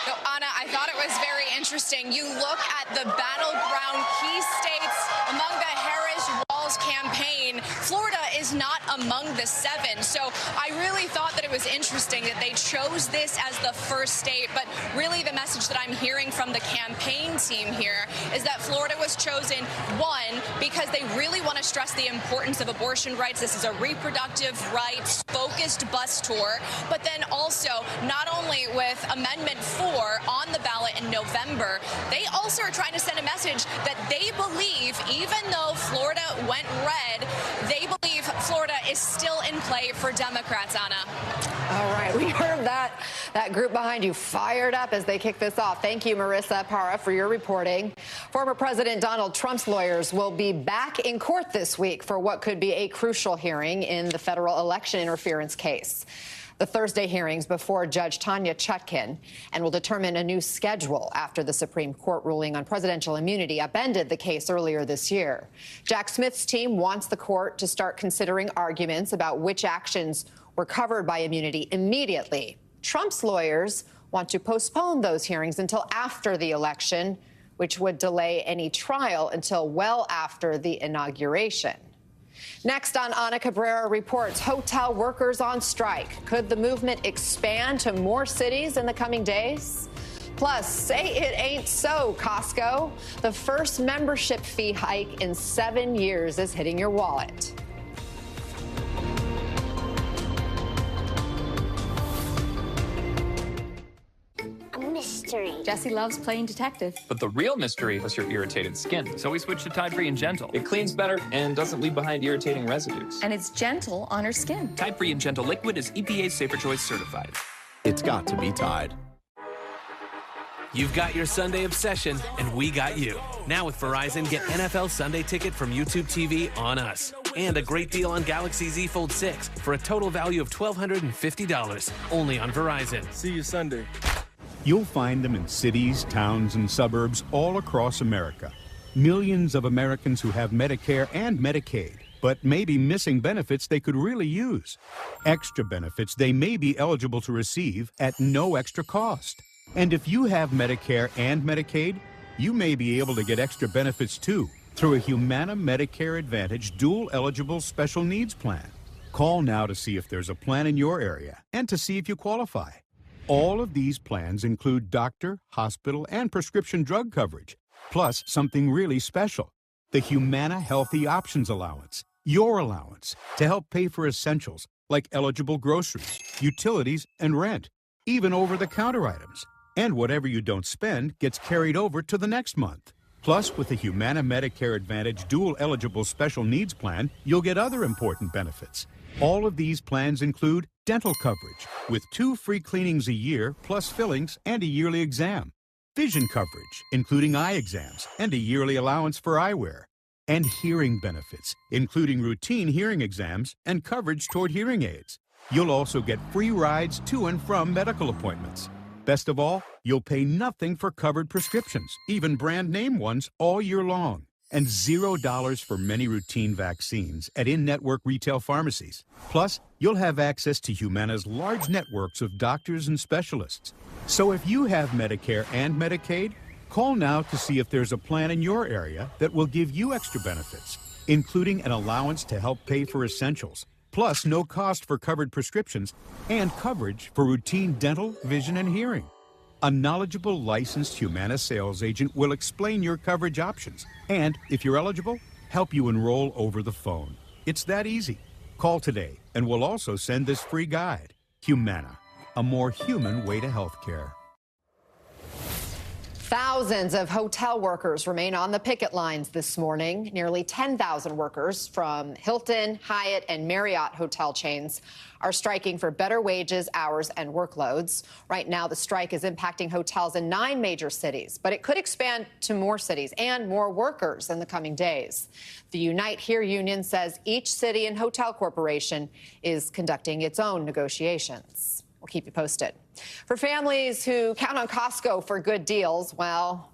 So, Anna, I thought it was very interesting. You look at the battleground key states among the Harris Walz campaign. Florida is not among the 7. So I really thought that it was interesting that they chose this as the first state. But really the message that I'm hearing from the campaign team here is that Florida was chosen, one, because they really want to stress the importance of abortion rights. This is a reproductive rights focused bus tour. But then also, not only with Amendment 4 on the ballot in November, they also are trying to send a message that they believe, even though Florida went red, they believe Florida is still in play for Democrats, Anna. All right, we heard that group behind you fired up as they kick this off. Thank you, Marissa Parra, for your reporting. Former President Donald Trump's lawyers will be back in court this week for what could be a crucial hearing in the federal election interference case. the Thursday hearings before Judge Tanya Chutkin and will determine a new schedule after the Supreme Court ruling on presidential immunity upended the case earlier this year. Jack Smith's team wants the court to start considering arguments about which actions were covered by immunity immediately. Trump's lawyers want to postpone those hearings until after the election, which would delay any trial until well after the inauguration. Next on Ana Cabrera reports, hotel workers on strike. Could the movement expand to more cities in the coming days? Plus, say it ain't so, Costco. The first membership fee hike in 7 years is hitting your wallet. Mystery. Jesse loves playing detective. But the real mystery was your irritated skin. So we switched to Tide Free and Gentle. It cleans better and doesn't leave behind irritating residues. And it's gentle on her skin. Tide Free and Gentle Liquid is EPA Safer Choice certified. It's got to be Tide. You've got your Sunday obsession, and we got you. Now with Verizon, get NFL Sunday Ticket from YouTube TV on us. And a great deal on Galaxy Z Fold 6 for a total value of $1,250. Only on Verizon. See you Sunday. You'll find them in cities, towns, and suburbs all across America. Millions of Americans who have Medicare and Medicaid, but may be missing benefits they could really use. Extra benefits they may be eligible to receive at no extra cost. And if you have Medicare and Medicaid, you may be able to get extra benefits too through a Humana Medicare Advantage dual eligible special needs plan. Call now to see if there's a plan in your area and to see if you qualify. All of these plans include doctor, hospital, and prescription drug coverage, plus something really special, the Humana Healthy Options Allowance, your allowance to help pay for essentials like eligible groceries, utilities, and rent, even over-the-counter items. And whatever you don't spend gets carried over to the next month. Plus, with the Humana Medicare Advantage dual eligible special needs plan, you'll get other important benefits. All of these plans include dental coverage with 2 free cleanings a year plus fillings and a yearly exam. Vision coverage, including eye exams and a yearly allowance for eyewear. And hearing benefits, including routine hearing exams and coverage toward hearing aids. You'll also get free rides to and from medical appointments. Best of all, you'll pay nothing for covered prescriptions, even brand name ones, all year long. And $0 for many routine vaccines at in-network retail pharmacies. Plus, you'll have access to Humana's large networks of doctors and specialists. So if you have Medicare and Medicaid, call now to see if there's a plan in your area that will give you extra benefits, including an allowance to help pay for essentials, plus no cost for covered prescriptions, and coverage for routine dental, vision, and hearing. A knowledgeable, licensed Humana sales agent will explain your coverage options and, if you're eligible, help you enroll over the phone. It's that easy. Call today, and we'll also send this free guide. Humana, a more human way to healthcare. Thousands of hotel workers remain on the picket lines this morning. Nearly 10,000 workers from Hilton, Hyatt, and Marriott hotel chains are striking for better wages, hours, and workloads. Right now, the strike is impacting hotels in 9 major cities, but it could expand to more cities and more workers in the coming days. The Unite Here union says each city and hotel corporation is conducting its own negotiations. We'll keep you posted. For families who count on Costco for good deals, well,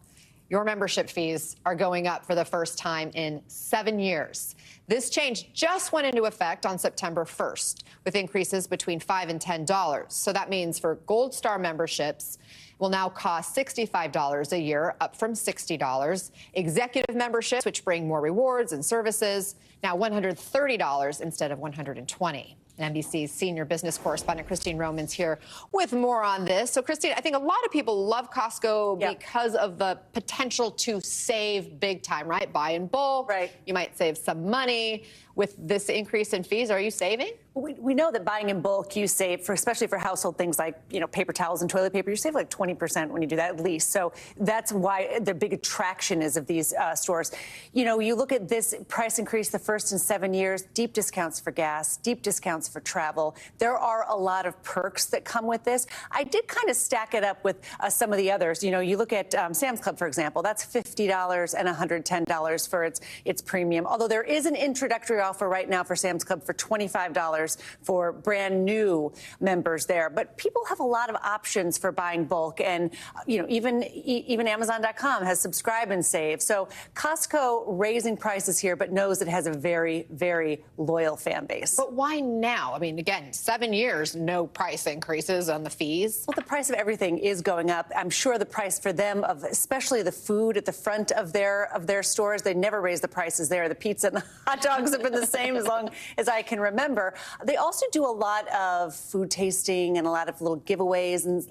your membership fees are going up for the first time in 7 years. This change just went into effect on September 1st, with increases between $5 and $10. So that means for Gold Star memberships will now cost $65 a year, up from $60. Executive memberships, which bring more rewards and services, now $130 instead of $120. And NBC's senior business correspondent Christine Roman's here with more on this. So, Christine, I think a lot of people love Costco because of the potential to save big time, right? Buy in bulk. Right. You might save some money. With this increase in fees, are you saving? We know that buying in bulk, you save, especially for household things like, paper towels and toilet paper, you save like 20% when you do that at least. So that's why the big attraction is of these stores. You look at this price increase, the first in 7 years, deep discounts for gas, deep discounts for travel. There are a lot of perks that come with this. I did kind of stack it up with some of the others. You look at Sam's Club, for example, that's $50 and $110 for its premium. Although there is an introductory offer right now for Sam's Club for $25 for brand new members there. But people have a lot of options for buying bulk, and even Amazon.com has subscribe and save. So Costco raising prices here, but knows it has a very, very loyal fan base. But why now? I mean, again, 7 years, no price increases on the fees. Well, the price of everything is going up. I'm sure the price for them, of especially the food at the front of their stores, they never raise the prices there. The pizza and the hot dogs have been the same as long as I can remember. They also do a lot of food tasting and a lot of little giveaways and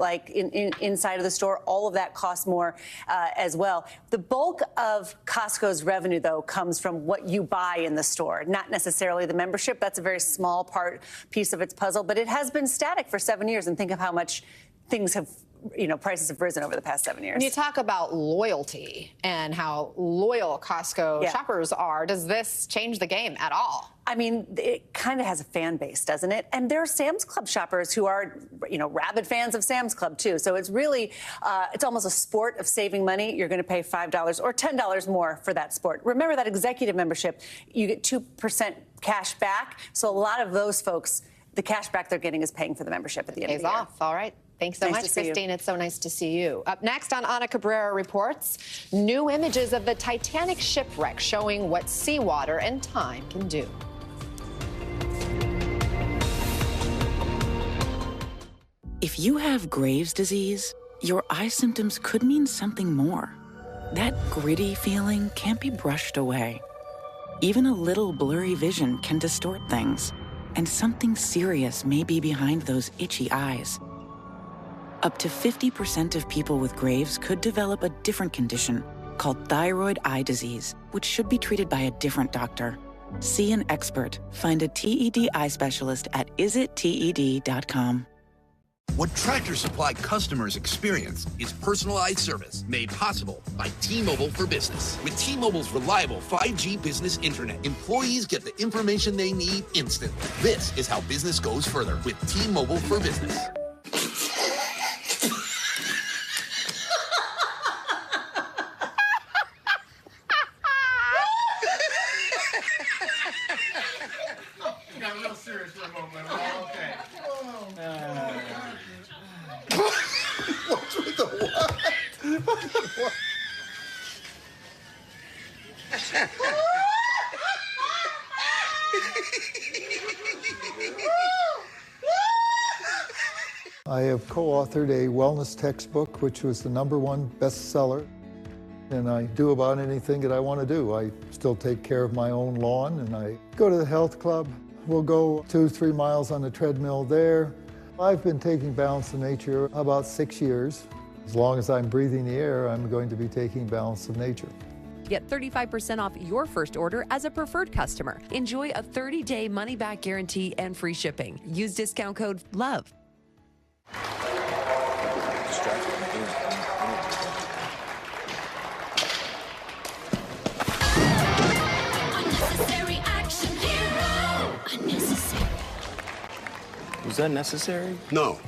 inside of the store. All of that costs more as well. The bulk of Costco's revenue, though, comes from what you buy in the store, not necessarily the membership. That's a very small piece of its puzzle, but it has been static for 7 years, and think of how much things have, prices have risen over the past 7 years. When you talk about loyalty and how loyal Costco shoppers are, does this change the game at all? I mean, it kind of has a fan base, doesn't it? And there are Sam's Club shoppers who are, rabid fans of Sam's Club, too. So it's really, it's almost a sport of saving money. You're going to pay $5 or $10 more for that sport. Remember that executive membership, you get 2% cash back. So a lot of those folks, the cash back they're getting is paying for the membership at the end of the year. Pays off. All right. Thanks so much, Christine. It's so nice to see you. Up next on Ana Cabrera Reports, new images of the Titanic shipwreck showing what seawater and time can do. If you have Graves' disease, your eye symptoms could mean something more. That gritty feeling can't be brushed away. Even a little blurry vision can distort things, and something serious may be behind those itchy eyes. Up to 50% of people with Graves could develop a different condition called thyroid eye disease, which should be treated by a different doctor. See an expert. Find a TED eye specialist at isitted.com. What Tractor Supply customers experience is personalized service made possible by T-Mobile for Business. With T-Mobile's reliable 5G business internet, employees get the information they need instantly. This is how business goes further with T-Mobile for Business. Got real serious for a moment. Well, okay. What's with the what? What? I have co-authored a wellness textbook, which was the #1 bestseller. And I do about anything that I want to do. I still take care of my own lawn, and I go to the health club. We'll go 2-3 miles on the treadmill there. I've been taking Balance of Nature about 6 years. As long as I'm breathing the air, I'm going to be taking Balance of Nature. Get 35% off your first order as a preferred customer. Enjoy a 30-day money-back guarantee and free shipping. Use discount code LOVE. Was that necessary? No.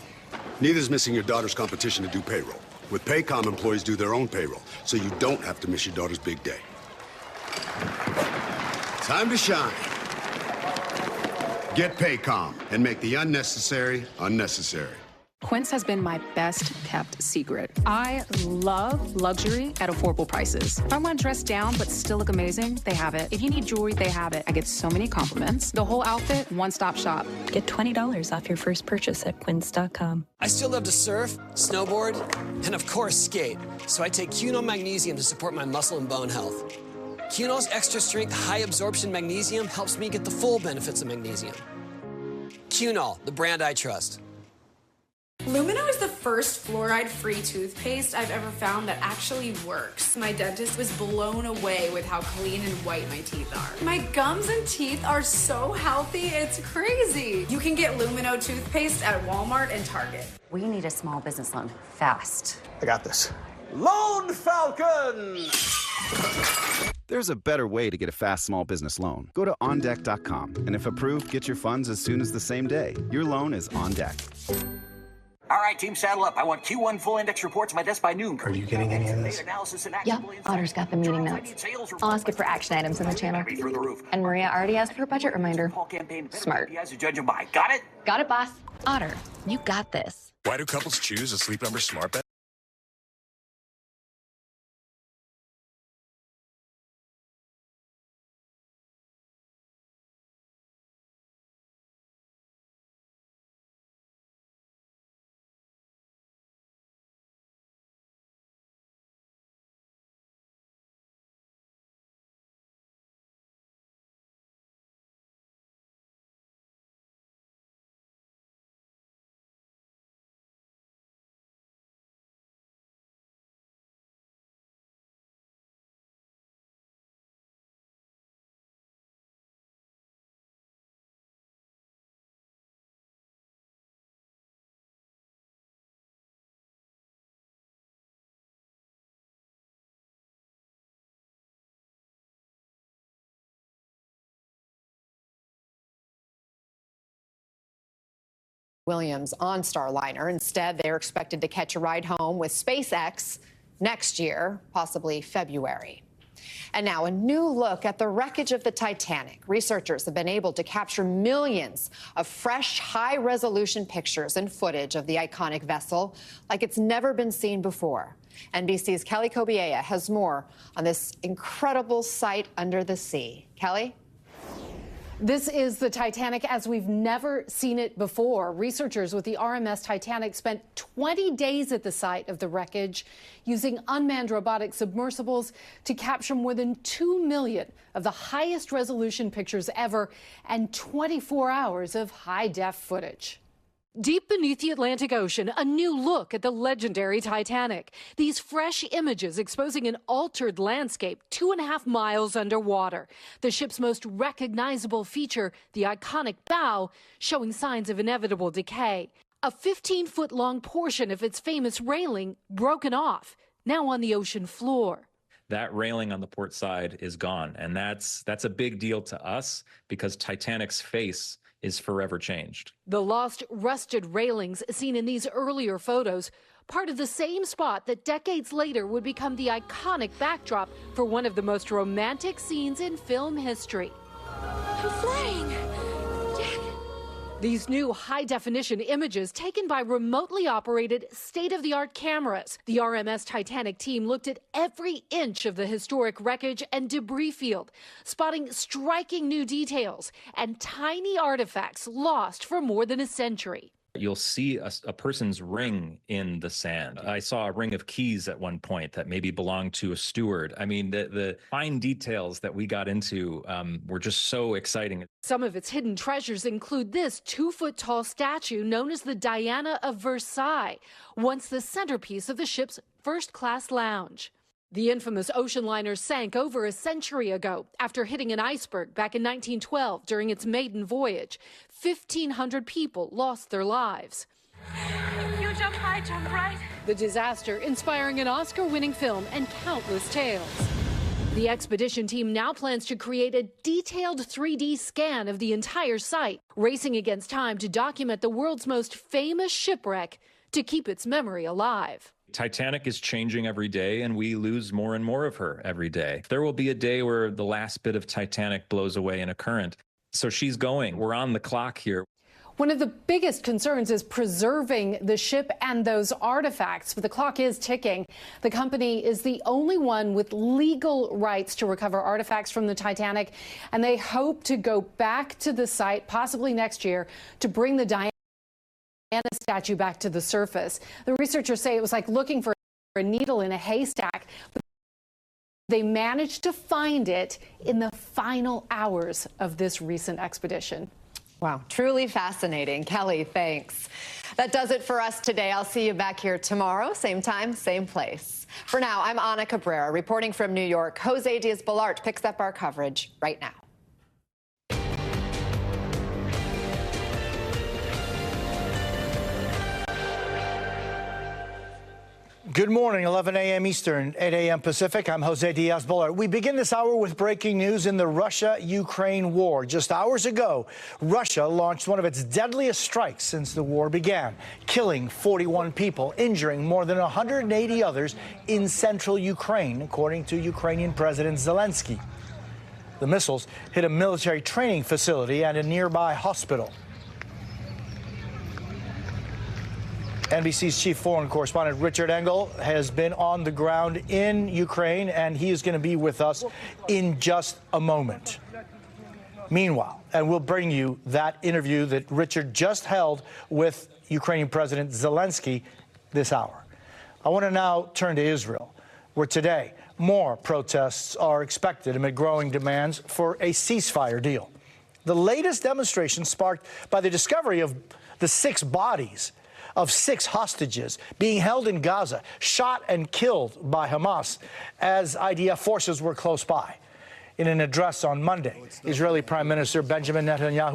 Neither is missing your daughter's competition to do payroll. With Paycom, employees do their own payroll, so you don't have to miss your daughter's big day. Time to shine. Get Paycom and make the unnecessary unnecessary. Quince has been my best kept secret. I love luxury at affordable prices. If I want to dress down but still look amazing, they have it. If you need jewelry, they have it. I get so many compliments. The whole outfit, one-stop shop. Get $20 off your first purchase at quince.com. I still love to surf, snowboard, and of course skate. So I take Cunol Magnesium to support my muscle and bone health. Cunol's extra strength, high absorption magnesium helps me get the full benefits of magnesium. Cunol, the brand I trust. Lumino is the first fluoride-free toothpaste I've ever found that actually works. My dentist was blown away with how clean and white my teeth are. My gums and teeth are so healthy, it's crazy. You can get Lumino toothpaste at Walmart and Target. We need a small business loan fast. I got this. Loan Falcon! There's a better way to get a fast small business loan. Go to OnDeck.com, and if approved, get your funds as soon as the same day. Your loan is on deck. All right, team, saddle up. I want Q1 full index reports on my desk by noon. Are you getting any of this? Yeah, Otter's got the meeting notes. I'll ask it for action items in the channel. And Maria already asked for a budget reminder. Smart. Got it? Got it, boss. Otter, you got this. Why do couples choose a Sleep Number smart bed? Williams on Starliner. Instead, they're expected to catch a ride home with SpaceX next year, possibly February. And now a new look at the wreckage of the Titanic. Researchers have been able to capture millions of fresh, high-resolution pictures and footage of the iconic vessel like it's never been seen before. NBC's Kelly Kobiea has more on this incredible sight under the sea. Kelly? This is the Titanic as we've never seen it before. Researchers with the RMS Titanic spent 20 days at the site of the wreckage using unmanned robotic submersibles to capture more than 2 million of the highest resolution pictures ever and 24 hours of high-def footage. Deep beneath the Atlantic Ocean, a new look at the legendary Titanic. These fresh images exposing an altered landscape 2.5 miles underwater. The ship's most recognizable feature, the iconic bow, showing signs of inevitable decay. A 15-foot-long portion of its famous railing broken off, now on the ocean floor. That railing on the port side is gone, and that's a big deal to us because Titanic's face is forever changed. The lost, rusted railings seen in these earlier photos, part of the same spot that decades later would become the iconic backdrop for one of the most romantic scenes in film history. I'm flying. Jack. These new high-definition images taken by remotely operated, state-of-the-art cameras. The RMS Titanic team looked at every inch of the historic wreckage and debris field, spotting striking new details and tiny artifacts lost for more than a century. You'll see a person's ring in the sand. I saw a ring of keys at one point that maybe belonged to a steward. I mean, the fine details that we got into were just so exciting. Some of its hidden treasures include this 2-foot-tall statue known as the Diana of Versailles, once the centerpiece of the ship's first-class lounge. The infamous ocean liner sank over a century ago after hitting an iceberg back in 1912 during its maiden voyage. 1,500 people lost their lives. You jump high, jump right. The disaster inspiring an Oscar-winning film and countless tales. The expedition team now plans to create a detailed 3D scan of the entire site, racing against time to document the world's most famous shipwreck to keep its memory alive. Titanic is changing every day, and we lose more and more of her every day. There will be a day where the last bit of Titanic blows away in a current. So she's going. We're on the clock here. One of the biggest concerns is preserving the ship and those artifacts, but the clock is ticking. The company is the only one with legal rights to recover artifacts from the Titanic, and they hope to go back to the site, possibly next year, to bring the Diana statue back to the surface. The researchers say it was like looking for a needle in a haystack, but they managed to find it in the final hours of this recent expedition. Wow, truly fascinating. Kelly, thanks. That does it for us today. I'll see you back here tomorrow, same time, same place. For now, I'm Ana Cabrera reporting from New York. Jose Diaz-Balart picks up our coverage right now. Good morning, 11 a.m. Eastern, 8 a.m. Pacific. I'm Jose Diaz-Balart. We begin this hour with breaking news in the Russia-Ukraine war. Just hours ago, Russia launched one of its deadliest strikes since the war began, killing 41 people, injuring more than 180 others in central Ukraine, according to Ukrainian President Zelensky. The missiles hit a military training facility and a nearby hospital. NBC's chief foreign correspondent Richard Engel has been on the ground in Ukraine, and he is going to be with us in just a moment. Meanwhile, and we'll bring you that interview that Richard just held with Ukrainian President Zelensky this hour. I want to now turn to Israel, where today more protests are expected amid growing demands for a ceasefire deal. The latest demonstration sparked by the discovery of the 6 bodies of 6 hostages being held in Gaza, shot and killed by Hamas as IDF forces were close by. In an address on Monday, Israeli Prime Minister Benjamin Netanyahu